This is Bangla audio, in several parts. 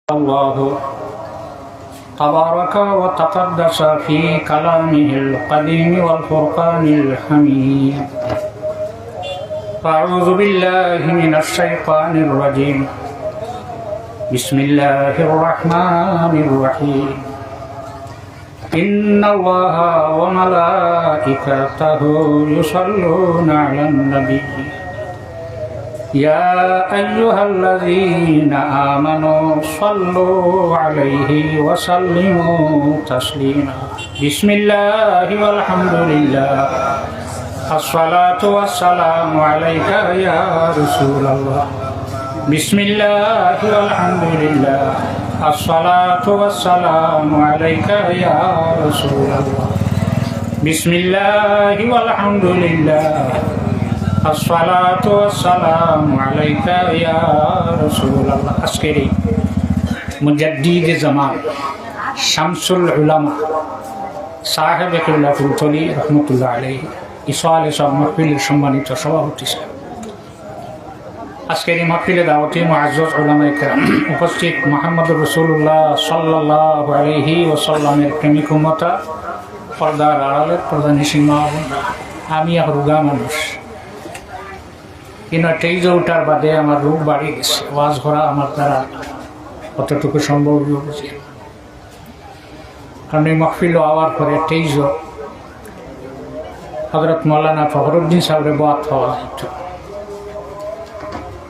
الله تبارك وتقدس في كلامه القديم والفرقان الحميد. أعوذ بالله من الشيطان الرجيم. بسم الله الرحمن الرحيم. إن الله وملائكته يصلون على النبي يا أيها الذين آمنوا صلوا عليه وسلموا تسليما. بسم الله والحمد لله الصلاة والسلام عليك يا رسول الله. بسم الله والحمد لله الصلاة والسلام عليك يا رسول الله. بسم الله والحمد لله الصلاة والسلام عليك يا رسول الله. আজকের মুজাদ্দিদ জামান শামসুল উলামা সাহেব কিবলা ফুলতলি রহমতুল্লাহ আলাইহি ইসওয়াল সব মাহফিলের সম্মানিত সভাপতি সাহেব, আজকের এই মাহফিলে দাওয়াতি মুআজ্জাজ উলামায়ে কেরাম উপস্থিত, মুহাম্মদুর রাসূলুল্লাহ সাল্লাল্লাহু আলাইহি ওয়াসাল্লামের প্রেমিক উম্মত, পর্দার আড়ালের প্রধানী সীমা, আমি এক রোগা মানুষ, কিন্তু টেইজ ওঠার বাদে আমার রোগ বাড়ি গেছে। ওয়াজ করা আমার দ্বারা কতটুকু সম্ভব বুঝি, কারণ এই মাহফিল হওয়ার পরে টেইজ হযরত মৌলানা ফখরুদ্দিন সাহেবের বাত পাওয়া যেত,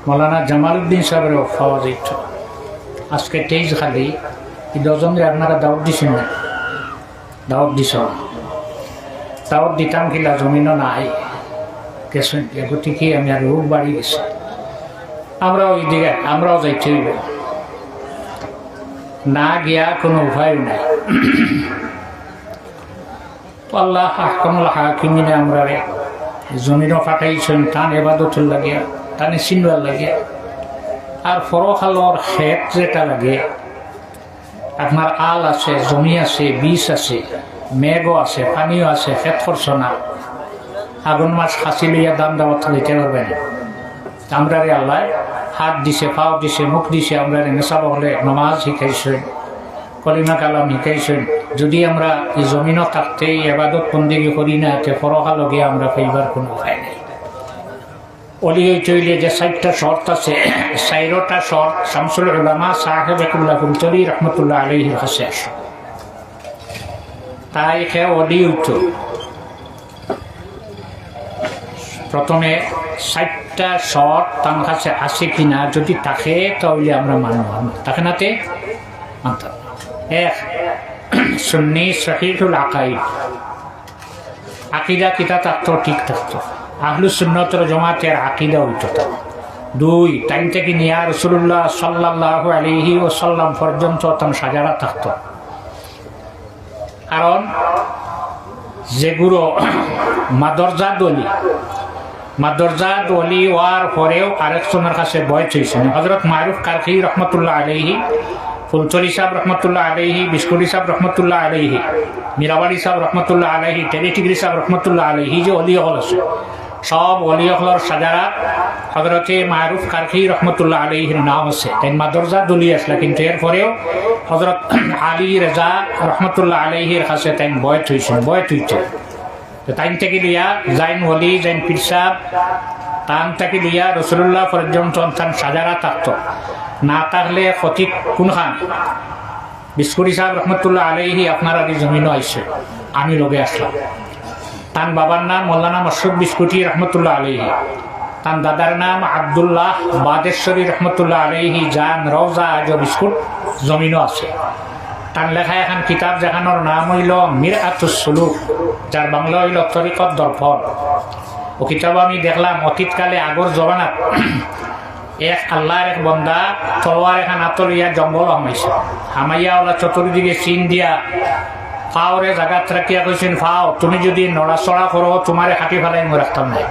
মৌলানা জামালউদ্দিন সাহেবের পাওয়া যেত। আজকে টেইজ খালি এই দশজনকে আপনারা দাওয়াত দিছেন না? দাওয়াত দিছ? দাওয়াত দিতাম কিলা জমিনও নাই গেছেন, গতিকে আমি আর রোগ বাড়ি গেছি। আমরাও এই দিকে আমরাও যাইতে হইব, না গিয়া কোনো উপায় নাই। আল্লাহ আহকামুল হাকিমিনে আমরা জমিনও পাঠাইছেন টান এবাদতুল লাগিয়া, টানে চিনবার লাগে, আর ফরখালর খেত যেটা লাগে, আপনার আল আছে, জমি আছে, বীজ আছে, মেঘও আছে, পানিও আছে, খেত করছ না, আগুন মাছ খাসি লইয়া দাম দাওয়াত দিতে পারবেন। আমরা আল্লাহ হাত দিছে, পাও দিছে, মুখ দিছে, আমরা নেশাব হলে নমাজ শিখাইছেন, কলিমা কালাম শিখাইছেন। যদি আমরা এই জমিনও থাকতে এবাদত বন্দেগী করি না, এতে ফরকাল গিয়ে আমরা পাইবার কোনো উপায় নেই। অলি চইলে যে 4টা শর্ত আছে, 4টা শর্ত শামসুল উলামা সাহেব কিবলা ফুলতলি রহমতুল্লাহ আলাইহির কাছে আসে। তাই সে অলি উঠো প্রথমে 4টা শর্ত তার কাছে আসে কিনা, যদি থাকে তাহলে আমরা মানব, থাকে নাতে মানতাম। 1, সুন্নি সহিহুল আকাইদ, আকিদা কিতা থাকতো, ঠিক থাকতো, আহলুস সুন্নাত ওয়াল জামাতের আকিদা হইতো। 2, টাইম থেকে নিয়ে রাসূলুল্লাহ সাল্লাল্লাহু আলাইহি ওয়াসাল্লাম পর্যন্ত তার সাজারা থাকতো। কারণ যেগুলো মাদরজাত ওলি হওয়ার পরেও আরেকজনের কাছে বয়স হয়েছে। হযরত মারুফ কারখি রহমতুল্লাহ আলাইহি, ফুলতলি সাহেব রহমতুল্লাহ আলাইহি, বিস্কুটি সাহেব রহমতুল্লাহ আলাইহি, মীরাবাড়ি সাহেব রহমতুল্লাহ আলাইহি, টেলিটিগরি সাহেব রহমতুল্লাহ আলাইহি, যে অলি হল আছে সব অলি হলর সাজারা হযরতে মারুফ কারখি রহমতুল্লাহ আলাইহির নাম আছে। তাই মাদরজাত ওলি আসলে, কিন্তু এরপরেও হযরত আলী রেজা রহমতুল্লাহ আলাইহির কাছে তাই বয়স হইছে। টাইম থেকে লিয়া জাইন ওলি, জাইন পীর সাহেব, টান থেকে লিয়া রাসূলুল্লাহ পর্যন্ত তার সাজারা থাকতো। না থাকলে ফতিক কোন খান বিস্কুটি সাহেব রহমতুল্লাহ আলাইহি আপনার আগে জমিনও আইসে, আমি লগে আসলাম। তার বাবার নাম মৌলানা মাসুদ বিস্কুটি রহমতুল্লাহ আলাইহি, তার দাদার নাম আব্দুল্লাহ বাদেশ্বরী রহমতুল্লাহ আলাইহি, জান রওজা আজ বিস্কুট জমিনও আছে। তার লেখা এখন কিতাব যেখানোর নাম হইল মিরআতুস সুলুক, যার বাংলা হইল তরিকত দর্পণ। ও কিতাব আমি দেখলাম অতীতকালে আগর জমানাত এক আল্লাহর এক বন্দা তলোয়ার এখন আতরিয়া জঙ্গল হামাইয়া ওলা চতুর্দিকে চিন দিয়া ফাওরে জাগাত রাখিয়া কইছেন, ফাও তুমি যদি নড়াচড়া করো তোমারে হাঁটি ফেলাই মই রাখতাম নাই।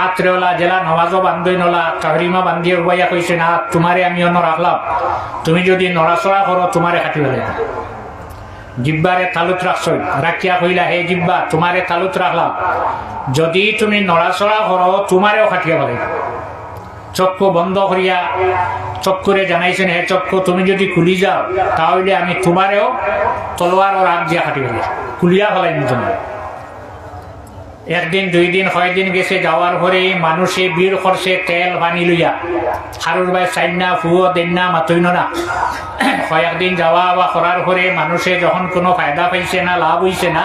আত্রেওলা জেলা নমাজও বান্ধই নলা তাহরিমা বান্ধিয়ে উবাইয়া কইছেন, তোমারে আমি অন্য রাখলাম, তুমি যদি নড়াচড়া করো তোমারে হাঁটি ফেলাই। জিব্বারে তালুত রাখছই, রাখিয়া কইলা, হে জিব্বা তোমারে তালুত রাখলাম, যদি তুমি নড়াচড়া করো তোমারেও খাটিয়া ফেলাই। চক্ষু বন্ধ করিয়া চক্করে জানাইছেন, হে চক্কু তুমি যদি খুলি যাও তাহলে আমি তোমারেও তলোয়ার ও রাগ দিয়ে কাটি ফেলি, খুলিয়া ফেলাই তোমার। একদিন দুই দিন কয়েকদিন গেছে, যাওয়ার পরে মানুষে ভিড় করছে তেল পানি লইয়া, হারুর ভাই চাইন না ফুয়ো দেন না মাতইন না। কয়েকদিন যাওয়া বা করার পরে মানুষে যখন কোনো ফায়দা পাইছে না, লাভ হইছে না,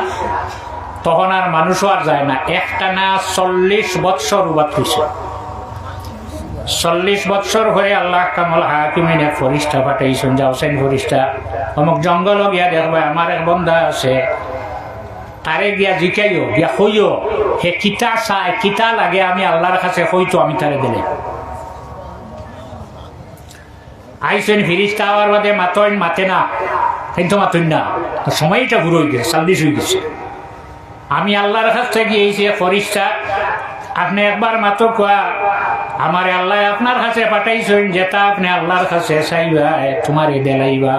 তখন আর মানুষও আর যায় না। একটানা 40 বৎসর উবাদ হয়েছে। 40 বৎসর হয়ে আল্লাহ কামল হাকিমিন এক ফরিস্তা পাঠাইছেন, যাওছেন ফরিস্তা অমুক জঙ্গল গিয়া দেখবে আমার এক বন্ধা আছে, তারে গিয়া জিকাইও গিয়া হইও হে কিতা চায় কিতা লাগে, আমি আল্লাহর কাছে হইতো আমি তারে দিলে। আইসেন ফিরিস্তা হওয়ার বাদে মাতইন, মাতে না কিন্তু মাতইন না, সময়টা ঘুরে হয়ে গেছে, 40 হয়ে গেছে। আমি আল্লাহর কাছ থেকে গিয়েছি, ফরিস্তা আপনি একবার মাত্র কোয়া আমার আল্লাহ আপনার কাছে পাঠাইছেন, যেটা আপনি আল্লাহর কাছে চাইবা তোমারে দেলাইবা।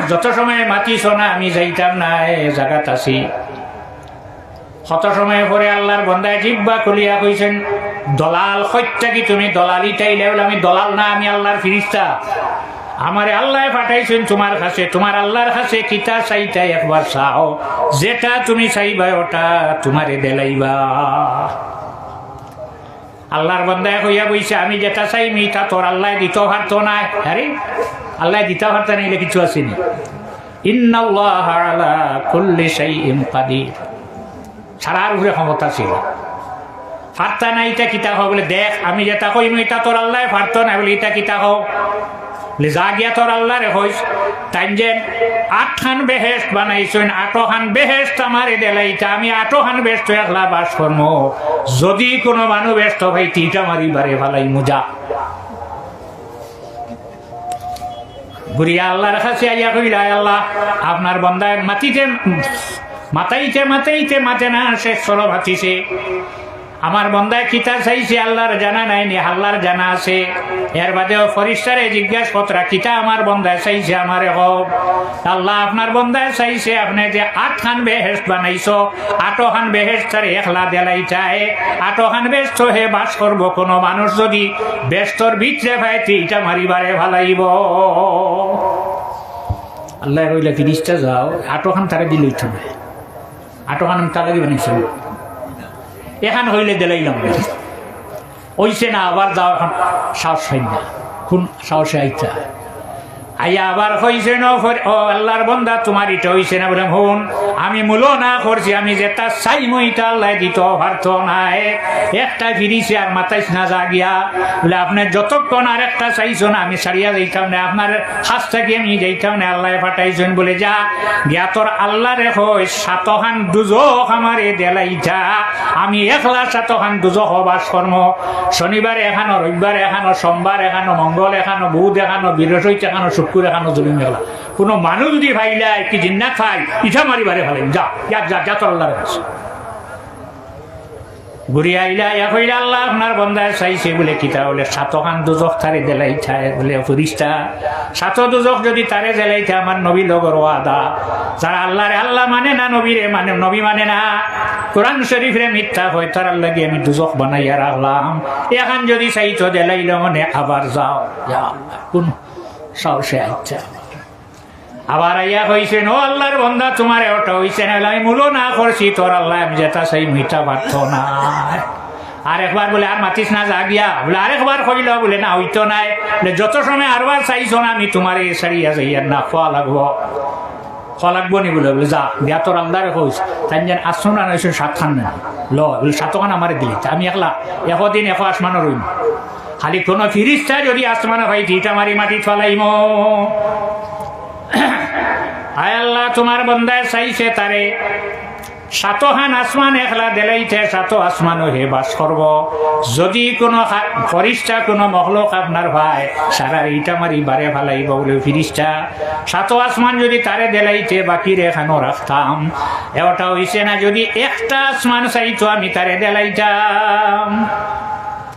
যত সময় মাতিছ না আমি যাইতাম না, জায়গাত আছি। কত সময় পরে আল্লাহর বন্দায় জিব্বা খুলিয়া কইছেন, দলাল সত্যা কি তুমি দলালি চাইলে? আমি দলাল না, আমি আল্লাহর ফিরিস্তা। আমারে আল্লাহ পাঠাইছেন তোমার কাছে, তোমার আল্লাহর কাছে কিতা চাইতাই একবার চাও, যেটা তুমি চাইবা ওটা তোমারে দেলাইবা। আল্লাহর বান্দায় কইয়া বইছে, আমি যেটা চাই তা তোর আল্লাহ দিতে পারতো না। আরে আল্লাহ দিতে পারতো না, এলে কিছু আসেনি। ইন্নাল্লাহ আলা কুল্লি শাইইন কাদির, সারার উপরে ক্ষমতা ছিল। পারতা না এটা কিতা হও বলে, দেখ আমি যেটা কইম এটা তোর আল্লাহ পারতো না বলে, এটা কিতা হও বলে, যা গিয়া তোর আল্লাহ রে হইস। তাই যে 8খান বেহেস্ট বানাইছেন, 8খান বেহেস্ট আমার দেলাইটা, আমি 8খান বেহেস্ট একলা বাস করম। যদি কোনো মানুষ ব্যস্ত ভাই তিটা মারি বারে ভালাই মুজা বুড়িয়া আল্লাহর কাছে আইয়া কইলা, আল্লাহ আপনার বন্দায় মাতিতে মাতাইতে মাতাইতে মাতে না, শেষ চলো মাতিছে। আমার বন্দায় কিতা চাইছে আল্লাহর জানা নাই নি? আল্লাহর জানা আছে। এর বাদেও ফরিস্তারে জিজ্ঞাসা পত্রা কিতা আমার বন্দায় চাইছে আমারে হোক। আল্লাহ আপনার বন্দায় চাইছে আপনি যে 8খান বেহেস্ট বানাইছো, 8খান বেহেস্ট তার একলা দেলাই চায়, 8খান বেহেস্ট হে বাস করবো। কোনো মানুষ যদি বেস্তর ভিতরে পাইতে এটা মারিবারে ভালাইব। আল্লাহ কইলা ফিরিস্তা যাও, 8খান তারে দিলই থাকবে, 8খান তার লাগি বানাইছেন, এখান হইলে দিলাইলাম ওইছে না। আবার যাও, এখন সাহস হয় না, কোন সাহসে আইতা আইয়া আবার হইছে না। ও আল্লাহর বন্দা তোমার এটা হইছে না বলে, হুন আমি মূল না করছি, আমি যেটা চাই মইটা আল্লাহ দিত পারত নাই। একটা ফিরিছে আর মাতাইছ না যা গিয়া বলে, আপনার যতক্ষণ আর একটা চাইছো না আমি সারিয়া যাইতাম না, আপনার কাছ থেকে আমি যাইতাম না, আল্লাহ পাঠাইছেন বলে যা গিয়া তোর আল্লাহ রে হই 7খান দুজখ আমারে দেলাইতা, আমি একলা 7খান দুজখ বাস কর্ম। শনিবার এখানো, রবিবার এখানো, সোমবার এখানো, মঙ্গল এখানো, বুধ এখানো, বৃহস্পতি এখানো, শুক্র এখানো, জুলুম মেলা। কোনো মানুষ যদি ভাইলাই কি জিন্না খাই ইটা মারিবারে ভালেন, যা যা যা তোর আল্লাহর কাছে ঘুরিয়া আইলা। কইলা আল্লাহ আপনার বন্দায় চাইছে বলে কিতা বলে, 7খান দুজখ তারে দেলাইতা বলে ফরিস্তা। 7 দুজখ যদি তারে দেলাইতা আমার নবী লগর ওয়াদা, যারা আল্লাহরে আল্লাহ মানে না, নবীরে মানে নবী মানে না, কোরআন শরীফরে মিথ্যা হয়, তার লাগে আমি দুজখ বানাইয়া রাখলাম। এখন যদি চাইতো দেলাইল মানে আবার যাও, কোন সাহসে আচ্ছা আবার আইয়া হইছেন, ও আল্লাহর বন্দা তোমার ওটা হইছে না, আমি মূল না করছি, তোর আল্লাহ আমি যেটা চাই মিটা পারত না। আর একবার বলে আর মাতিস না যা গিয়া বলে, আরেকবার কইল বলে না হইতো নাই বলে, যত সময় আরবার চাইছো না আমি তোমার এই সারিয়া যাইয়া না খোয়া লাগবো, খোয়া লাগবো নি বলে বলে যা গিয়া তোর আল্লাহরে হইস। তাই যেন আসছো না নইছে 7খান না ল বলে, 7খান আমার দিলি, আমি একলা 1 দিন 1 আসমানও রইম। খালি কোনো ফিরিস্তা যদি আসমানে ভাই ইটা মারি মাটি ফলাইম। আয় আল্লাহ তোমার বন্দায় চাইছে তারে 7খান আসমান একলা দেলাইতে, 7 আসমানও হে বাস করব। যদি কোনো ফরিস্তা কোনো মখলুক আপনার ভাই সারা ইটা মারি বারে ফালাইব বলে ফিরিস্তা, 7 আসমান যদি তারে দেলাইতে বাকি রেখানো রাখতাম। এটা হইছে না, যদি একটা আসমান চাইতো আমি তারে দেলাইতাম।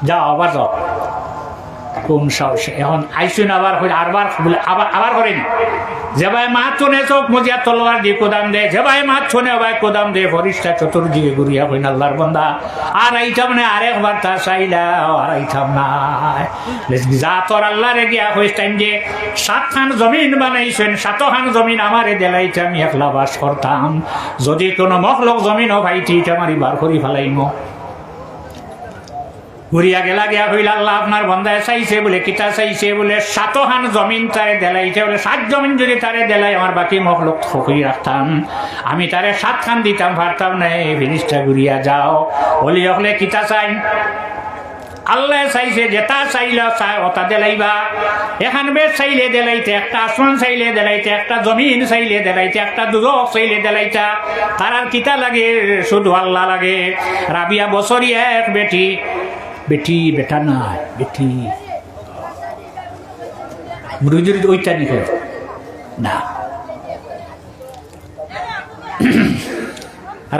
যাও আবার যাও, কোন সাহসে এখন আইসুন আবার আরবার বলে আবার করেন যে ভাই মাছ চনে চোখ মজিয়া তলোয়ার দিয়ে কোদাম দে যে ভাই মাছ ছনে ভাই কোদাম দে ফরিস্তা চতুর্দিকে ঘুরিয়া হইন আল্লাহর বান্দা আর আইতাম না আরেকবার তা চাইলা আর আইতাম না যা তোর আল্লাহরে গিয়া হইতাম যে 7 খান জমিন বানাইছেন 7 খান জমিন আমারে দেলাইতে আমি একলা বাস করতাম যদি কোনো মখলক জমিনও ভাইটি এটা মারি বার করি ফেলাইম ঘুরিয়া গেলা গিয়া হইল আল্লাহ আপনার বন্ধায় চাইছে বলে কিতা চাইছে বলে 7 খান জমিন তারে দেলাইতে বলে 7 জমিন যদি তারে দেলাই আমার বাকি মখলক ফকরি রাখতাম আমি তারে 7 খান দিতাম পারতাম না ফিরিস্তা ঘুরিয়া যাও বলি হলে কিতা চাই আল্লাহ চাইছে যেটা চাইলে ওটা দেলাইবা এখান বেশ চাইলে দেলাইতে একটা আসমান চাইলে দেলাইতে একটা জমিন চাইলে দেলাইতে একটা দুজক চাইলে দেলাইতা তার আর কিতা লাগে শুধু আল্লাহ লাগে রাবিয়া বছরই এক বেটা নাই বেটি মুরুজুরি ওইটা নিখে না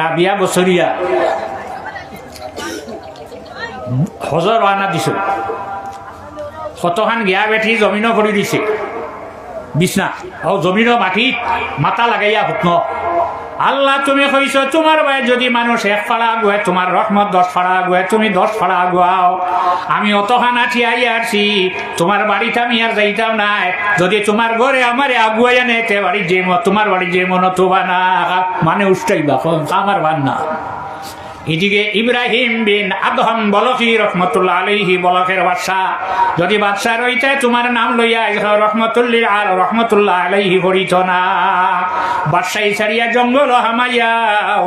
রাবিয়া বছরিয়া হজর আনা দিছ কতখান গিয়া বেঠি জমিনও ভরি দিছে বিছনা ও জমিনও মাটিত মাথা লাগাইয়া হুকম আল্লাহ তুমি কইছ তোমার ভাই যদি মানুষ 1 ফাড়া আগুয়ায় তোমার রহমত 10 ফাড়া আগুয়ায় তুমি 10 ফাড়া আগুয়াও আমি অতখান আঠিয়াই আসছি তোমার বাড়িতে আমি আর যাইতাম না যদি তোমার ঘরে আমারে আগুয়াই আনে তে বাড়ি যে তোমার বাড়ি যে মন তোবা না মানে উষ্টাইবা আমার বান না এদিকে ইব্রাহিম বিন আদহাম বলকি রহমতুল্লাহ আলাইহি বলকের বাদশা যদি বাদশা রইতে তোমার নাম লইয়া রহমতুল্লাহ আর রহমতুল্লাহ আলাইহি করিত না বাদশাহী ছাড়িয়া জঙ্গল হামাইয়া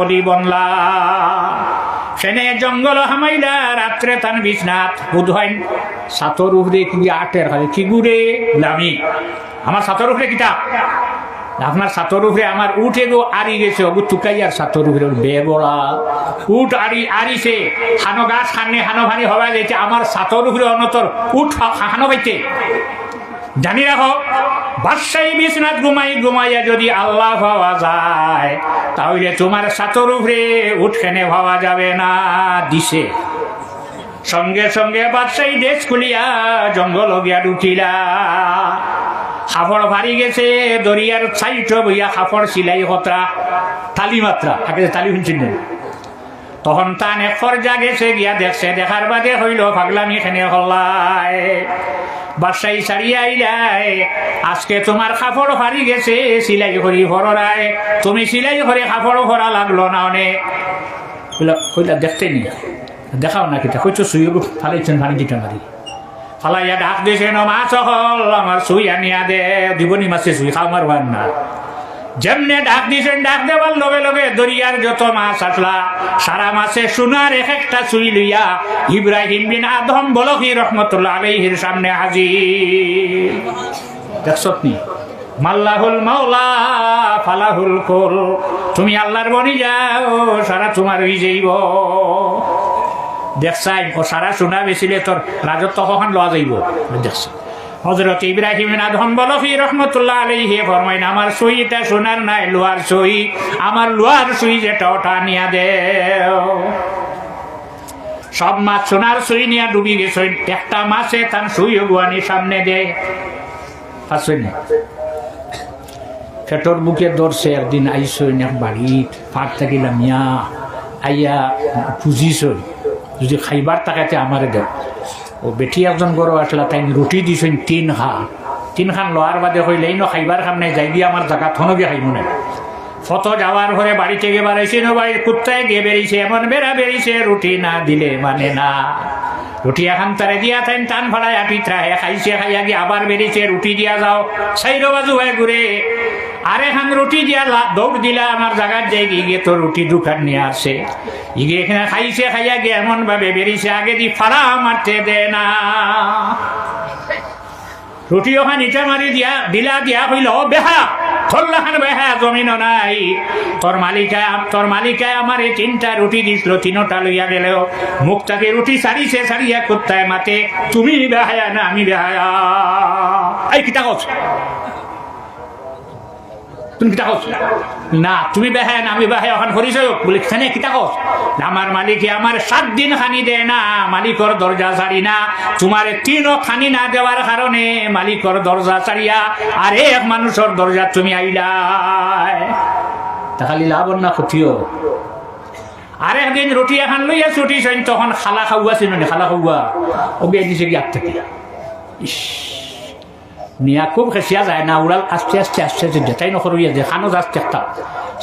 অলি বনলা সেনে জঙ্গল হামাইলা রাত্রে তান বিছনাথ বুধ হয় সাতর উহরে কি আটের হয় কি গুড়ে আমি আমার সাতর উহরে কিতা আপনার সাতর উপরে আমার উঠে গো আড়ি গেছে ওগু টুকাইয়ার সাতর উপরে বেগড়া উঠ আড়িছে হানো গাছ খানে হানো ভানি হওয়া যাইতে আমার সাতর উপরে অনতর উঠ হানো বাইতে জানি রাখো বাদশাহী বিছনাথ ঘুমাইয়া যদি আল্লাহ পাওয়া যায় তাহলে তোমার সাতর উপরে উঠখানে ভাবা যাবে না দিছে সঙ্গে সঙ্গে বাদশাহী দেশ খুলিয়া জঙ্গল গিয়া ঢুকিলা খাফড় ভারি গেছে দরিয়ার সাইড বইয়া খাফড় সিলাই হতা তালি মাত্রা আগে তালি শুনছেন তখন তান একর যা গেছে গিয়া দেখছে দেখার বাদে হইল পাগলামি এখানে হল্লায় বাদশাহী ছাড়িয়া আইলাই আজকে তোমার কাপড় ভারি গেছে সিলাই করি ভরায় তুমি সিলাই করে কাপড় ভরা লাগলো না অনেক কইলা দেখতে নি দেখাও না কিতা কইছো সুই ফালাইছেন ভানি দিতে মারি ফালাইয়া ডাক দিয়েছে মাছ হল আমার সুই আনিয়া দে দিবনি মাছে সুই খাওয়ার ভার না যেমনে ডাক দিয়েছেন ডাক দেওয়ার লগে লগে দরিয়ার যত মাছ আসলা সারা মাছে সোনার এক একটা সুই লইয়া ইব্রাহিম বিন আদম বলকি রহমতুল্লাহ আলাইহির সামনে হাজির দেখছত নি মাল্লাহুল মাওলা ফালাহুল কুল তুমি আল্লাহর বনি যাও সারা তোমার হয়ে যাইব দেখছাই ও সারা সোনা বেচিলে তোর রাজত্ব কখন লওয়া যাইব দেখছ হযরত ইব্রাহিম বিন আদম বলকি রহমতুল্লাহ আলাইহি ফরমাইন আমার সুইটা সোনার নাই লোহার সুই আমার লোহার সুই যেটা ওটা নিয়া দেও সব মাছ সোনার সুই নিয়া ডুবি গেছে একটা মাছে তার সুই গুয়ানি সামনে দে আসেন খেটর বুকে ধরছে একদিন আইসই এক বাড়িত ফাট থাকিলাম ইয়া আইয়া খুঁজিছই যদি খাইবার তাকাতে আমারে দেব ও বেটি একজন গরু আসলা তাই রুটি দিছেন 3 খান লোয়ার বাদে হইলেই ন খাইবার খাম নাই যাই দিয়ে আমার জায়গা থনো গিয়ে খাইব না ফত যাওয়ার ঘরে বাড়ি থেকে বাড়াইছে না বাড়ির কুত্তায় গিয়ে বেরিয়েছে এমন বেরিয়েছে রুটি না দিলে মানে না রুটি এখন তারে দিয়া তাই টান ভাড়ায় আপিত্রা হে খাইছে খাইয়া গিয়ে আবার বেরিয়েছে রুটি দিয়া যাও সাইড বাজু হয়ে ঘুরে আর এখন রুটি দিয়া দৌড় দিলা আমার জায়গার যাই গিয়ে তো রুটি দোকান নিয়ে আসে ইগে এখানে খাইছে খাইয়া গিয়ে এমন ভাবে বেরিয়েছে আগে দি ফাড়া মারতে দে না রুটি ওখানে ইটা মারি দিয়া হইল বেহা থল্লাখান বেহা জমিন নাই তোর মালিকায় আমার এই 3টা রুটি দিছিল 3টা লইয়া গেলেও মুখটাকে রুটি সারিয়া কুত্তায় মাতে তুমি বেহায়া না আমি বেহায়া এই কিতা কছ তুমি কিতা কস না তুমি বেহেন আমি বেহে এখন করিস বলি খানে কিতা কস আমার মালিকে আমার 7 দিন খানি দেয় না মালিকর দরজা ছাড়ি না তোমার 3 খানি না দেওয়ার কারণে মালিকর দরজা ছাড়িয়া আর এক মানুষের দরজা তুমি আইলাই তা খালি লাভ না ক্ষতিও আরেকদিন রুটি এখন লইয়া ছুটি তখন খালা খাওয়া ছিল না খালা খাওয়া ওকে দিছে কি আগ থেকে নিয়া খুব খেসিয়া যায় না উড়াল আস্তে আস্তে আস্তে আস্তে যেটাই নকরিয়া যে খানো যাচ্ছে একটা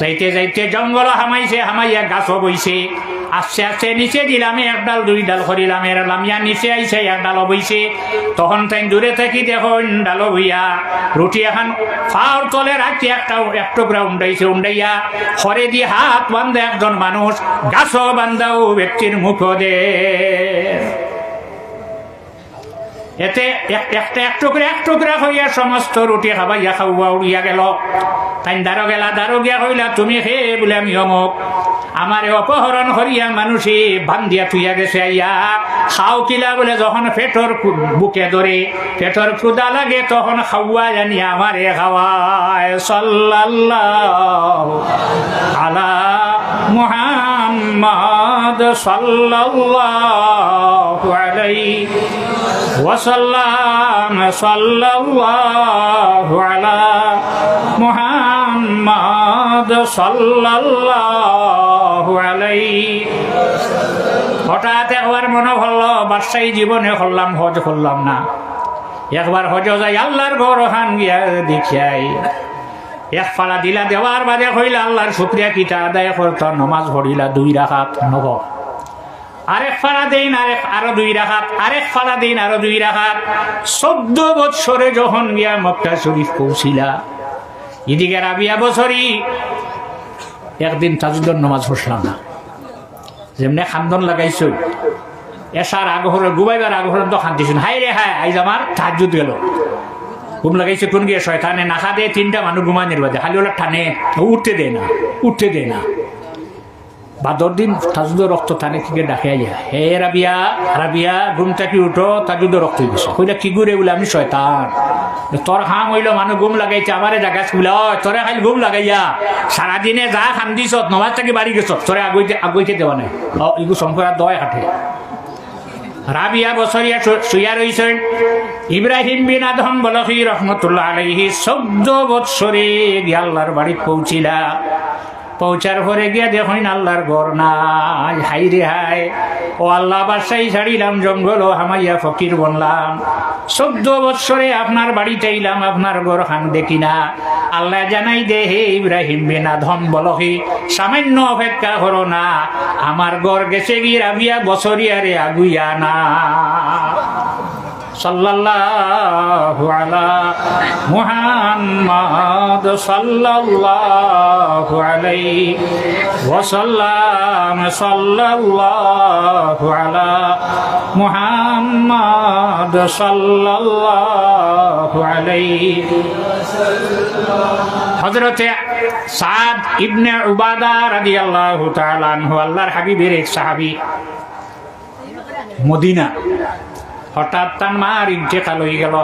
যাইতে যাইতে জঙ্গল হামাইছে হামাইয়া গাছও বইছে আস্তে আস্তে নিচে দিলাম 1 ডাল 2 ডাল করিলাম এরালাম ইয়া নিচে আইছে 1 ডালও বইছে তখন তাই দূরে থাকি দেখো ডালও বইয়া রুটি এখন ফাওর তলে রাখতে একটা টুকরা উন্ডাইয়া খড়ে দিয়ে হাত বান্ধে একজন মানুষ গাছও বান্ধাও ব্যক্তির মুখ দে এতে এক টুকরা হইয়া সমস্ত রুটি খাবাইয়া খাওয়া উড়িয়া গেল তাই দারো গিয়া কইলা তুমি হে বলে আমি অমুক আমারে অপহরণ করিয়া মানুষে বান্ধিয়া থুইয়া গেছে আইয়া খাও কিলা বলে যখন পেটর বুকে ধরে পেটর ক্ষুদা লাগে তখন খাওয়া জানি আমারে খাওয়ায় সাল্লাল্লাহু আলা মুহাম্মদ সাল্লাল্লাহু আলাইহি ওয়াসাল্লাম সাল্লাল্লাহু আলা মুহাম্মদ সাল্লাল্লাহু আলাইহি হঠাৎ একবার মনে হলো বাদশাহী জীবনে করলাম হজ করলাম না একবার হজ যাই আল্লাহর ঘর হান গিয়া দেখিয়াই এক ফালা দিলা দেওয়ার বাদে হইলা আল্লাহর শুকরিয়া কিতা আদায় করত নমাজ পড়িলা 2 রাকাত নব আরেক ফালা দিন আরো 2 রাকাত আরেক ফালা দিন আরো 2 রাকাত 14 বছরে যখন গিয়া মক্কা শরীফ পৌঁছিলা এদিকে রাবিয়া বছরই একদিন তাজুদের নামাজ পড়লাম না যেমনি খান্দন লাগাইছো এসার আগহরের গুবাইবার আগহরের তো খান্তিছেন হাই রে হাই আইজ আমার তাহাজ্জুদ গেল ঘুম লাগাইছে কোন গিয়ে শয়তানে নাখা দিয়ে 3টা মানুষ ঘুমানির বাদে খালি ওরা টানে উঠতে দেয় না বাদর দিন তাজুদের রক্ত টানে কি ডাকে যায় হে রাবিয়া ঘুম থেকে উঠো তাজুদের রক্ত গেছে কইলা কি ঘুরে বলে আমি শয়তান তোর হাম হইল মানুষ ঘুম লাগাইছে আমারে জাগাছ বলে তোরে খালি ঘুম লাগাইয়া সারাদিনে যা খান্দিছ নমাজ থেকে বাড়ি গেছ তোরে আগুইতে দেওয়া নাই ইগু শঙ্করা দয় হাঁটে রাবিয়া বছরিয়া শুয়া রইছেন ইব্রাহিম বিন আদম বলখি রহমতুল্লাহ আলাইহি 14 বছরে আল্লাহর বাড়ি পৌঁছিলা পৌঁছার পরে গিয়া দেখুন আল্লাহর ঘর নাই হাই রে হাই ও আল্লাহ বাদশাহী ছাড়িলাম জঙ্গল ও হামাইয়া ফকির বনলাম 14 বছরে আপনার বাড়িতে এলাম আপনার ঘর খান দেখি না আল্লাহ জানাই দে হে ইব্রাহিম বিন আদম বলহি সামান্য অপেক্ষা করো না আমার ঘর গেছে গিয়ে রাবিয়া বছরিয়ারে আগুইয়া না সাল্লাল্লাহু আলা মুহাম্মদ সাল্লাল্লাহু আলাইহি ওয়াসাল্লাম সাল্লাল্লাহু আলা মুহাম্মদ সাল্লাল্লাহু আলাইহি হযরতে সাদ ইবনে উবাদা রাদিয়াল্লাহু তাআলা আনহু আল্লাহর হাবিবের এক সাহাবী মদিনা হঠাৎ তার মার ইন্তেকাল হয়ে গেল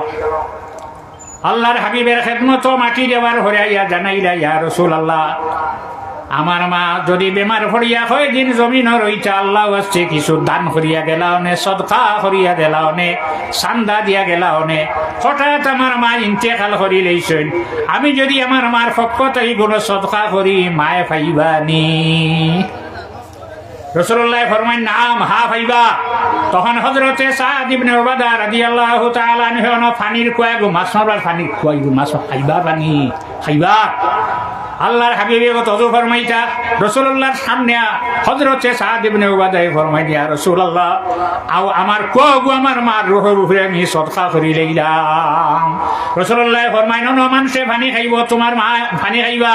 আল্লাহর হাবিবের খেদমত মাটি দেওয়ার হইয়া জানাইলা ইয়া রাসূলুল্লাহ আমার মা যদি বেমার হইয়া হয় দিন জমিন রইতা আল্লাহ আসছে কিছু দান করিয়া গেলাওনে সদকা করিয়া গেলাওনে চান্দা দিয়া গেলাওনে হঠাৎ আমার মা ইন্তেকাল করি লইছেন আমি যদি আমার মার পক্ষত এই কোনো সদকা করি মায়ে পাইবানি রাসূলুল্লাহ ফরমাইন নাম হা পাইবা তখন হযরতে সাদ ইবনে উবাদা রাদিয়াল্লাহু তাআলা আনহু পানির কুয়া গো মাছ মারবার পানি কুয়া গো মাছ খাইবা পানি খাইবা আল্লাহর হাবিবে কত ওযু ফরমাইতা রাসূলুল্লাহর সামনে হযরতে সাদ ইবনে উবাদা ফরমাই দিয়া রাসূলুল্লাহ আও আমার কুয়া গো আমার মার রূহের উপরে আমি সদকা করি লইলাম রাসূলুল্লাহ ফরমাইন ন মানুষে পানি খাইব তোমার মা পানি খাইবা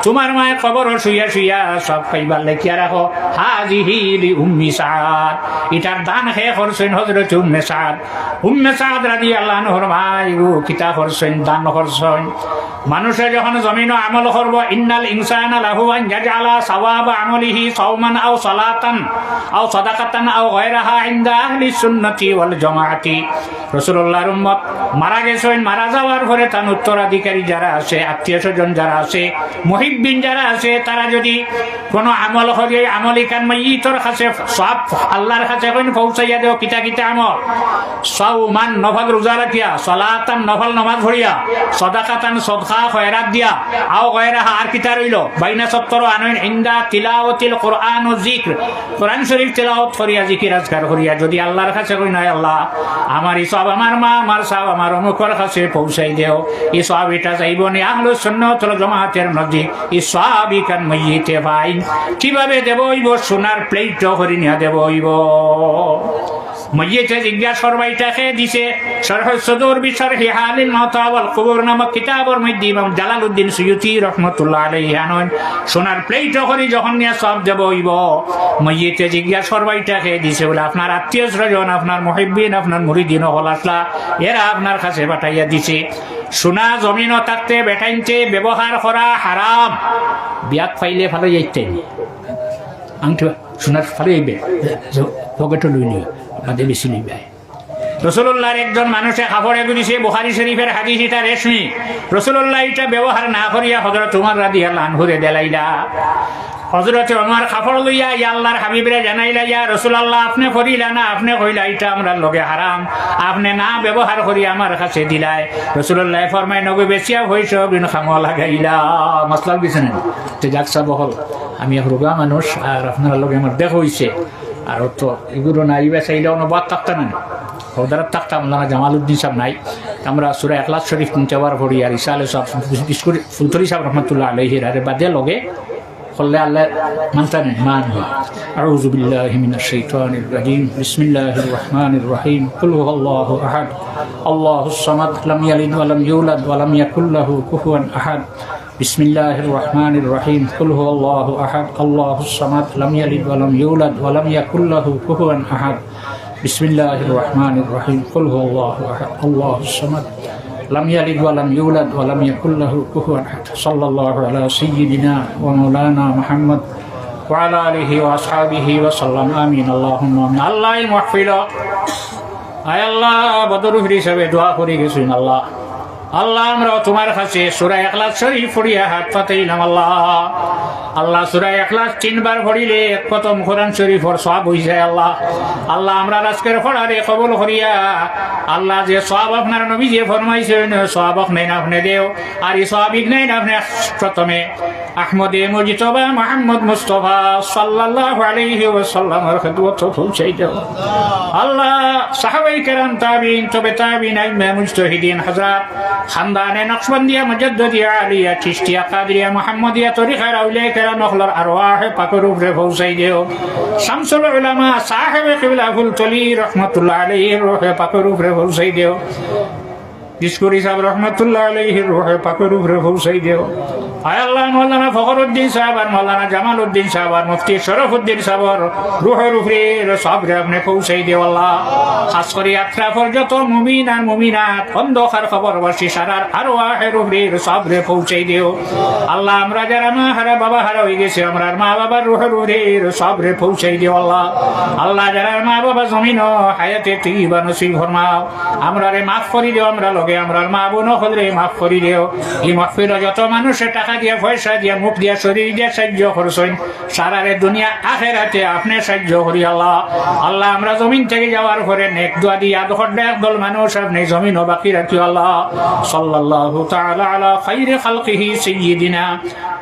তোমার মা কবর শুইয়া শুইয়া সব খাইবা লেখিয়া রাখো হাজিহি লি উম্মি সাদ এটার দান হে করছেন হযরত উম্মে সাদ রাদিয়াল্লাহু আনহার মা ইগো কিতা করছেন দান করছেন মানুষে যখন জমিন আমল করব ইন্নাল ইনসানা লাহু আন ইয়াজআলা সাওয়াবা আমলিহি সাওমান আও সালাতান আও সাদাকাতান আও গায়রাহা ইনদা আহলি সুন্নতি ওয়াল জামাআতি। রাসূলুল্লাহর উম্মত মারা গেছেন, মারা যাওয়ার পরে তার উত্তরাধিকারী যারা আছে, আত্মীয় স্বজন যারা আছে, মুহিব্বিন যারা আছে, তারা যদি কোনো আমল করে আমলিকান মাইয়িতর কাছে সব আল্লাহর কাছে কোন পৌঁছাইয়া দেও কিতা কিতা আমল, সাওমান নফল রোজা রাখিয়া, সালাতান নফল নামাজ পড়িয়া, সাদাকাতান সদকা খয়রাত দিয়া, আও গায়রাহা আর কিতা রইল বাইনা সত্তর আনইন ইনদা তিলাওয়াতিল কুরআন ও যিকর, কোরআন শরীফ তেলাওয়াত করিয়া জিকির আজকার করিয়া যদি আল্লাহর কাছে কই না আল্লাহ আমার এই সব আমার মা আমার সব আমার অমুকর কাছে পৌঁছাই দেও, এই সব এটা চাইব নি আহলুস সুন্নাত ওয়াল জামাআতের মধ্যে এই সাবিকান মাইয়িতে ভাই কিভাবে দেব হইব, সোনার প্লেট করে নিয়ে দেব হইব। মাইয়িতে জিজ্ঞাসা করবাইটাকে দিছে শরহ সদুর বিশরহি হালিল মাউতা ওয়াল কুবুর নামক কিতাবের মধ্যে ইমাম জালালউদ্দিন সুয়ুতি রাহমাতুল্লাহ আলাইহি আনন সোনার প্লেট করে যখন নিয়ে সব দেব হইব, মাইয়িতে জিজ্ঞাসা করবাইটাকে দিছে বলে আপনার আত্মীয় স্বজন, আপনার মুহিব্বিন, আপনার মুরিদিন হল আসলা এরা আপনার কাছে পাঠাইয়া দিছে। সোনা জমিনও থাকতে বেটাইনতে ব্যবহার করা হারাম, বিয়াত ফাইলে ভালো যাইতে আংটি সোনার ফালে যাইবে পকেটে লই নিও বাদে বেশি লইবে। রাসূলুল্লাহর একজন মানুষে কাপড় এগুলিছে, বুখারী শরীফের হাদিস, এটা রেশমি। রাসূলুল্লাহ এটা ব্যবহার না করিয়া হযরত ওমর রাদিয়াল্লাহু আনহুরে দেলাইলা। হযরত ওমর কাপড় লইয়া ইয়া আল্লাহর হাবিবরে জানাইলা, ইয়া রাসূলুল্লাহ আপনি করিলা না, আপনি কইলা এটা আমরা লগে হারাম, আপনি না ব্যবহার করি আমার কাছে দিলাই। রাসূলুল্লাহ ফরমায় নবী বেচিয়া হইছ বিন খামো লাগাইলা মাসলাক দিছেন তে যাকসা বহল আমি এক রোগা মানুষ আর আপনার লগে আমার দেখ হইছে আর তো এগুলো নাইবা চাইলে অনুবাদ থাকতাম না হদারত থাকতাম না। জামালউদ্দিন সাহেব নাই, আমরা সূরা ইখলাস শরীফ তিনবার পড়ি আর ইসালে সব ফুলতরি সাহেব রহমাতুল্লাহ আলাইহির আরে বাদে লগে قل الله من مان أعوذ بالله من الشيطان الرجيم بسم الله الرحمن الرحيم قل هو الله أحد الله الصمد لم يلد ولم يولد ولم يكن له كفوا أحد بسم الله الرحمن الرحيم قل هو الله أحد الله الصمد لم يلد ولم يولد ولم يكن له كفوا أحد بسم الله الرحمن الرحيم قل هو الله أحد الله الصمد لم يلد ولم يولد ولم يكن له كفوا أحد صلى الله على سيدنا ومولانا محمد وعلى آله وأصحابه وسلم آمين اللهم آمين। الله المحفل আয় আল্লাহ বদর হিসাবে দোয়া করে গেছেন আল্লাহ, আল্লাহ আমরা তোমার কাছে সূরা ইখলাস শরীফ পড়িয়া হাত পাতাইলাম আল্লাহ। আল্লাহ সূরা ইখলাস 3 বার পড়িলে এক খতম কোরআন শরীফের সওয়াব হই যায় আল্লাহ। আল্লাহ আমরা আজকের পড়ারে কবুল করিয়া আল্লাহ যে সওয়াব আপনার নবী যে ফরমাইছেন সওয়াব নেন আপনি দেও, আর এই সওয়াব নেন আপনি প্রথমে আহমদে মুজতবা মুহাম্মদ মুস্তাফা সাল্লাল্লাহু আলাইহি ওয়াসাল্লামের খিদমত পৌঁছাই দাও আল্লাহ। সাহাবায়ে কেরাম তাবিঈন তবে তাবিঈন আইম্মা মুজতাহিদিন হযরত খানদানে নকশবন্দিয়া মুজাদ্দিদিয়া আলিয়া চিশতিয়া কাদরিয়া মুহাম্মদিয়া তরিকার আউলিয়া কেরাম নখলার আরওয়াহ পাকের উপরে পৌঁছাই দিও। শামসুল উলামা সাহেবে কিবলা ফুলতলি রাহমাতুল্লাহ আলাইহির রূহে পাকের উপরে পৌঁছাই দিও। ইশকুরি সাহেব রাহমাতুল্লাহ আলাইহির রূহে পাকের উপরে পৌঁছাই দিও। আয় আল্লাহ মাওলানা ফখরুদ্দিন সাহেব আর মাওলানা জামালউদ্দিন সাহেব আর মুফতি শরফুদ্দিন সাহেবের রূহের উপরে সবরে আপনি পৌঁছাই দিও আল্লাহ। খাস করে আত্রাফের যত মুমিন আর মুমিনাত অন্ধকার খবরবাসী সারার আরওয়াহের উপরে সবরে পৌঁছাই দিও আল্লাহ। আমরা যারা মা হারা বাবা হারা হয়ে গেছে আমরা মা বাবার রূহের উপরে সবরে পৌঁছাই দিও আল্লাহ। আল্লাহ যারা মা বাবা জমিন হায়াতে তৈয়বা নসিব ফরমাও, আমরা রে মাফ করে দিও, আমরা লগে আমরা মা বোন হলে মাফ করে দিও। এই মাহফিলে যত মানুষের টাকা দিয়া পয়সা দিয়া মুখ দিয়া শরীর দিয়া সাহায্য করছেন সারারে দুনিয়া আখেরাতে আপনি সাহায্য করি আল্লাহ। আল্লাহ আমরা জমিন থেকে যাওয়ার পরে নেক দোয়া দিয়া একদল মানুষ আপনি জমিন ও বাকি রাখি আল্লাহ। সাল্লাল্লাহু তাআলা আলা খাইরি খালকিহি সাইয়্যিদিনা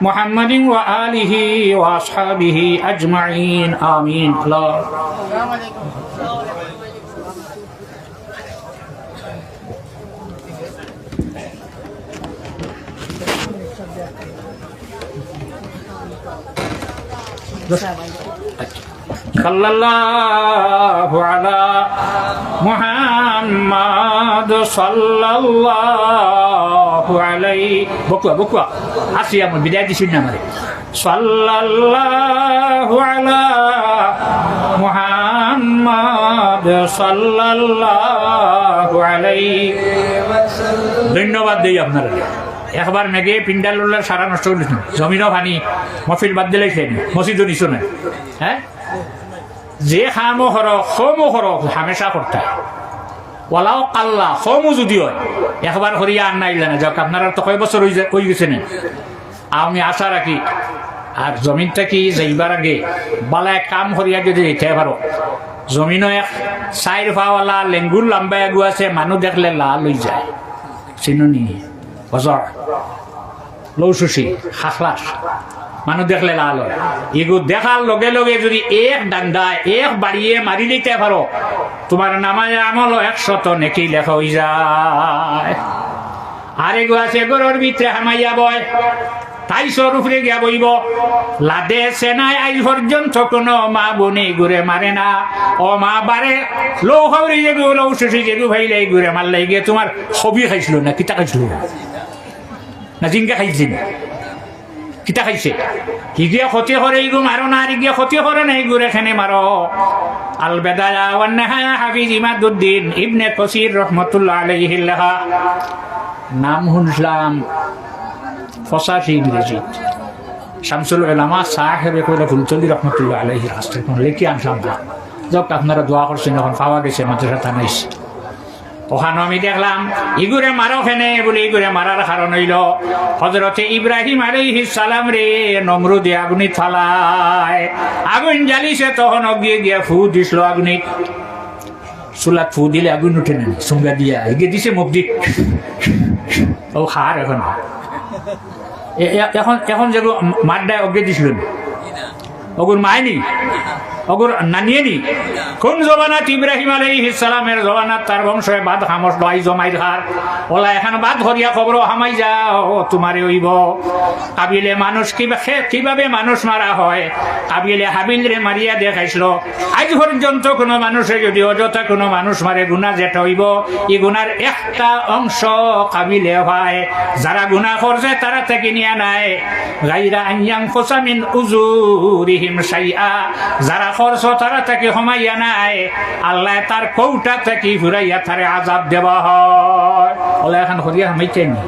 মুহাম্মাদিন ওয়া আলিহি ওয়া আসহাবিহি আজমাইন আমিন। আসসালামু আলাইকুম। সাল্লাল্লাহু আলা মুহাম্মাদ সাল্লাল্লাহু আলাইহি বকুয়া আসি আমি বিদায় দিছি না আমারে সাল্লাল্লাহু আলা মুহাম্মাদ সাল্লাল্লাহু আলাইহি ওয়াসাল্লাম। ধন্যবাদ দেই আপনারা। একবার মেঘে পিন্ডাল সারা নষ্ট করিস না, জমিনও পানি মফিল বাদ দিলে খেয়ে মসজিদও নিছো না। হ্যাঁ, যে খামো হর খমো হর হামেশা করতে ওলাও কাল্লা খমও যদি হয় একবার হরিয়া আর নাইলে না যাক। আপনারা তো কয় বছর হয়ে গেছে না, আমি আশা রাখি আর জমিনটা কি যাইবার আগে বালায় কাম হরিয়া যদি যেতে পারো, জমিনও এক চাইর ফাওয়ালা লেঙ্গুর লাম্বাই আগু আছে, মানুষ দেখলে লাল হয়ে যায়। চিনুনি হজর লৌসুসি খাখলাস মানুষ দেখলে লাল হয়। এগু দেখার লগে লগে যদি এক ডান্ডায় এক বাড়িয়ে মারি দিতে পারো, তোমার নামায় আমল 100 নেকি লেখা হয়ে যায়। আর এগু আছে গরুর ভিতরে হামাইয়া বয়, তাই স্বরূপে গিয়া বইব লাদে সেনায় আজ পর্যন্ত কোনো মা বনে ঘুরে মারে না। ও মা বারে লৌ খবরি যেগু লৌ শুষি যেগু ভাইলে ঘুরে মারলে গিয়ে তোমার ছবি খাইছিল না কিতা খাইছিল না জিঙ্কা খাইছি না কিতা খাইছে, ইগিয়া ক্ষতি করে ইগু মারো না, আর ইগিয়া ক্ষতি করে না ইগুর এখানে মারো। আল বেদায়া ওয়ান নেহায়া হাফিজ ইমাদউদ্দিন ইবনে কাসির রহমাতুল্লাহ আলাইহি লেখা। নাম শুনলাম 85 ইংরেজি, শামসুল উলামা সাহেবে কইলা ফুলতলি রহমাতুল্লাহ আলাইহি রাস্তা কোন লেখি আনলাম না। যাক আপনারা দোয়া করছেন, এখন পাওয়া গেছে মাদ্রাসা তানাইস। ওখানে আমি দেখলাম ইগুরে মারো ফেনে বলে, ইগুরে মারার কারণ হইল হযরতে ইব্রাহিম আলাইহিস সালাম রে নমরুদে আগুনি ফালায়, আগুন জ্বালিছে তখন গিয়ে গিয়া ফু দিছিল আগুনি, চুলাত ফু দিলে আগুন উঠে না, সুঙ্গা দিয়া এগিয়ে দিছে মুখ দি ও খার। এখন এখন এখন যে মারডায় অজ্ঞে দিছিল ওগুর মায়নি ওগুর নানিয়ে নি কোন জবানাত ইব্রাহিম আলাইহিস সালামের জবানাত তার বংশে বাদ খামস দই জমাই ধার ওলা এখন বাদ ধরিয়া খবর হামাই যাও তোমারে হইব। কাবিলে মানুষ কিভাবে মানুষ মারা হয়, কাবিলে হাবিল রে মারিয়া দেখাইছিল। আজ পর্যন্ত কোনো মানুষে যদি অযথা কোনো মানুষ মারে গুনাহ যেটা হইব, এই গুনার একটা অংশ কাবিলে হয়। যারা গুনাহ করছে তারা থেকে নিয়ে নাই গায়রা আইয়াং ফসামিন উজুরিহিম শাইআ, যারা খরচ তারা থেকে হমাইয়া নাই, আল্লাহ তার কৌটা থেকে ঘুরাইয়া তারে আযাব দেওয়া হয়। ওলা এখন হরিয়া হামাইতে নি।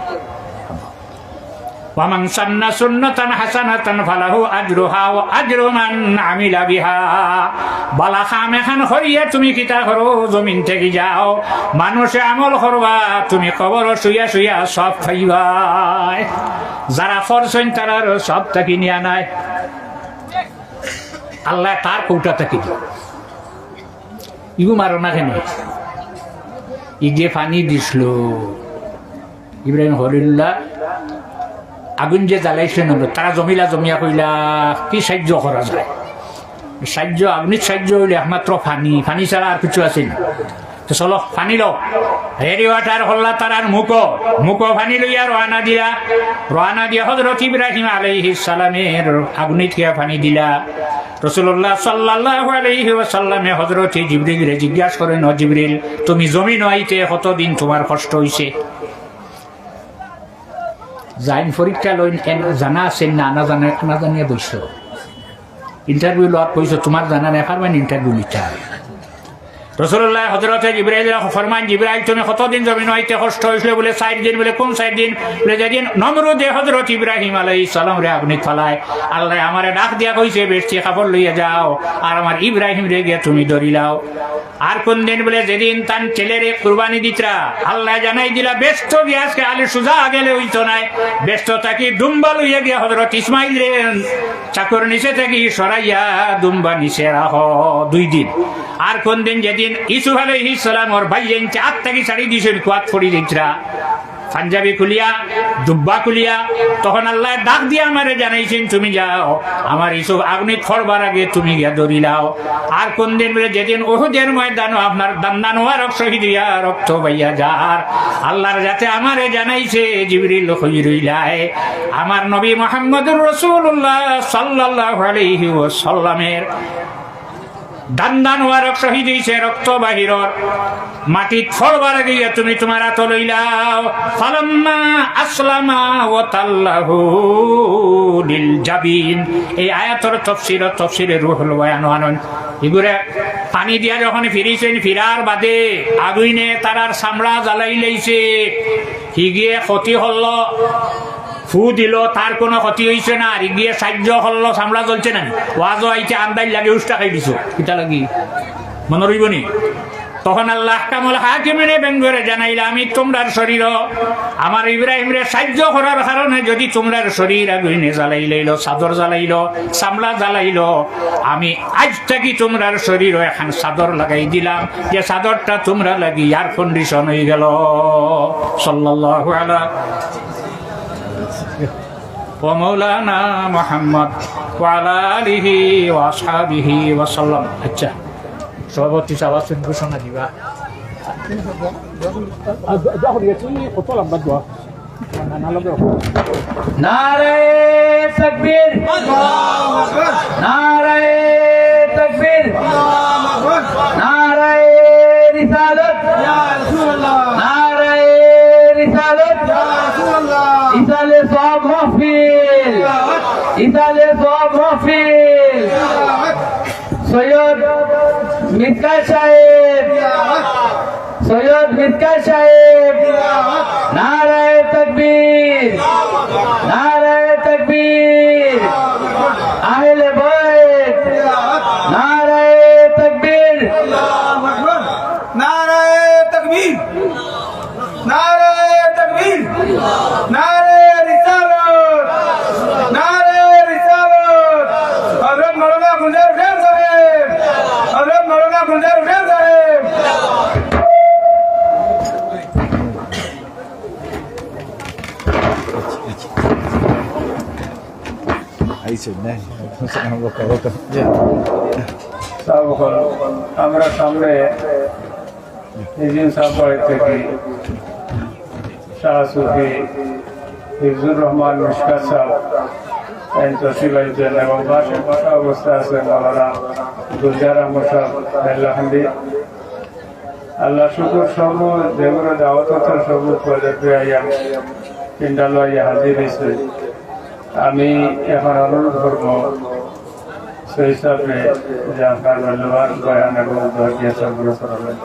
ওয়া মান সান্না সুন্নাতান হাসানাতান ফালাহু আজরুহা ওয়া আজরু মান আমিলা বিহা। বালা খাম এখন হরিয়া তুমি কিতা করো, জমিন থেকে যাও মানুষে আমল করবা, তুমি কবর শুইয়া শুইয়া সব খাইবা। যারা করছেন তারা সব থেকে নিয়া নাই, আল্লাহ তার কৌটা থেকে ইগু মারো না কেন। ইগে পানি দিছিল ইব্রাহিম হলিল্লাহ আগুন যে জ্বালাইছেন তারা জমিলা জমিয়া কইলা কি সাহায্য করা যায়। সাহায্য আগুনের সাহায্য হইলে একমাত্র পানি, পানি ছাড়া আর কিছু আছে না। তো চলো পানি লো, রেডি ওয়াটার হল্লা তারার মুখো পানি লইয়া রওনা দিয়া হযরত ইব্রাহিম আলাইহিস সালামের আগুনে থেকে পানি দিলা। রাসূলুল্লাহ সাল্লাল্লাহু আলাইহি ওয়াসাল্লামে হযরত জিবরিলকে জিজ্ঞাসা করেন, ও জিবরিল তুমি জমিন আইতে কতদিন তোমার কষ্ট হইছে? জাইন পরীক্ষা লইন জানা আছেন না না জানিয়ে বলছ, ইন্টারভিউ লওয়ার কইছো তোমার জানা নাই পারবেন ইন্টারভিউ নিতে। রাসূলুল্লাহ হযরত জিবরাইল ফরমান, জিবরাইল তুমি কতদিন জমিন হইতে কষ্ট হইছিল? বলে 4 দিন। বলে কোন 4 দিন? বলে যেদিন নমরুদে হযরত ইব্রাহিম আলাইহিস সালাম রে আগুনে ফলায়, আল্লাহ আমারে ডাক দিয়া কইছে বেশি কাপড় লইয়া যাও আর আমার ইব্রাহিম রে গিয়া তুমি ধরিলাও। আর কোন দিন? বলে যেদিন তান ছেলেরে কুরবানি দিতরা, আল্লাহ জানাই দিলা ব্যস্ত গিয়া আজকে আলে সুজা গেলে হইতো নাই, ব্যস্ত থাকি দুম্বা লইয়া গিয়া হযরত ইসমাইল রে চাকর নিচে থেকে সরাইয়া দুম্বা নিচে রাখো 2 দিন। আর কোন দিন? যেদিন ইসুফ আলাইহিস সালাম ওর ভাইয়েন চাঁদ থেকে ছাড়ি দিয়েছেন কুয়াত ফড়ি দিতরা পাঞ্জাবি খুলিয়া দুব্বা খুলিয়া, তখন আল্লাহ ডাক দিয়া আমারে জানাইছেন তুমি যাও আমার ইসুফ আগুনে ফড়বার আগে তুমি গিয়া ধরিলাও। আর কোন দিন? বলে যেদিন উহুদের ময়দানে আপনার দান্দান ওয়ারক শহীদ হইয়া রক্ত বাইয়া যার, আল্লাহর যাতে আমারে জানাইছে জিবরিল কই রইলায় আমার নবী মুহাম্মদুর রাসূলুল্লাহ সাল্লাল্লাহু আলাইহি ওয়াসাল্লামের দান্দান ওয়ারক শহীদ হইছে রক্ত বাহিরর মাটিত ফড়বার গিয়া তুমি তোমার হাত লইলাও। ফালাম্মা আসলামা ওয়া তাল্লাহু তুলিল জাবিন। এই আয়াতের তফসিরে রুহুল বয়ান আনন এগুলা পানি দিয়া যখন ফিরিছেন, ফিরার বাদে আগুইনে তারার চামড়া জ্বালাই লাইছে, হিগিয়ে ক্ষতি হল, ফু দিল, তার কোনো ক্ষতি হয়েছে না, আর গিয়ে সাহায্য হল, চামড়া জ্বলছে না, ওয়াজও আইছে, আন্দাজ লাগে উষ্টা খাই দিছো, কিতা লাগি মনে রইব নি? তখন আল্লাহ কামল হাকিমিনে বেঙ্গরে জানাইলা, আমি তোমরার শরীর আমার ইব্রাহিমরে সাহায্য করার কারণে যদি তোমরার শরীর আগুনে জ্বালাই লইল, চাদর জ্বালাইল, চামড়া জ্বালাইল, আমি আজ থেকে তোমরার শরীর এখন চাদর লাগাই দিলাম, যে চাদরটা তোমরা লাগি এয়ার কন্ডিশন হয়ে গেল। সাল্লাল্লাহু আলা ওয়া মাওলানা মুহাম্মদ ওয়া আলা আলিহি ওয়া আসহাবিহি ওয়া সাল্লাম। আচ্ছা, সভাপতি সাহেব ঘোষণা দিবা। নারে তাকবীর, নারে তাকবীর, নারে রিসালাত, নারে রিসালাত, ইসালে সব মাহফিল, ইসালে সব মাহফিল। সৈয়দ মিসকা সাহেব, সৈয়দ মিসকা সাহেব, নারায়ে তাকবীর, নারায়ে তাকবীর। আহলে বাইত, নারায়ে তাকবীর, নারায়ে তাকবীর, নারায়ে তাকবীর, নারায়ে রিসালাত, নারায়ে রিসালাত। হযরত মাওলানা গুলজার হোসেন সাহেব, হযরত মাওলানা গুলজার হোসেন সাহেব। আমরা সামনে নিজিম সাহেব বাড়ি থেকে শাহ সুফি হিফজুর রহমান মিশকাত সাহেব তসিব আইছেন এবং বাসে বসা অবস্থায় আছেন মাওলানা গুলজার আহমদ সাহেব মেল্লাহান্দি। আল্লাহ শুকুর সর্ব যেগুলো দাওয়াত সর্ব প্রজেক্টে আইয়া পিন্ডাল আইয়া হাজির হয়েছে। আমি এখন অনুরোধ করব সেই হিসাবে যে আপনার মূল্যবান বয়ান এবং দোয়া দিয়ে সর্বগ্রহ করাবেন।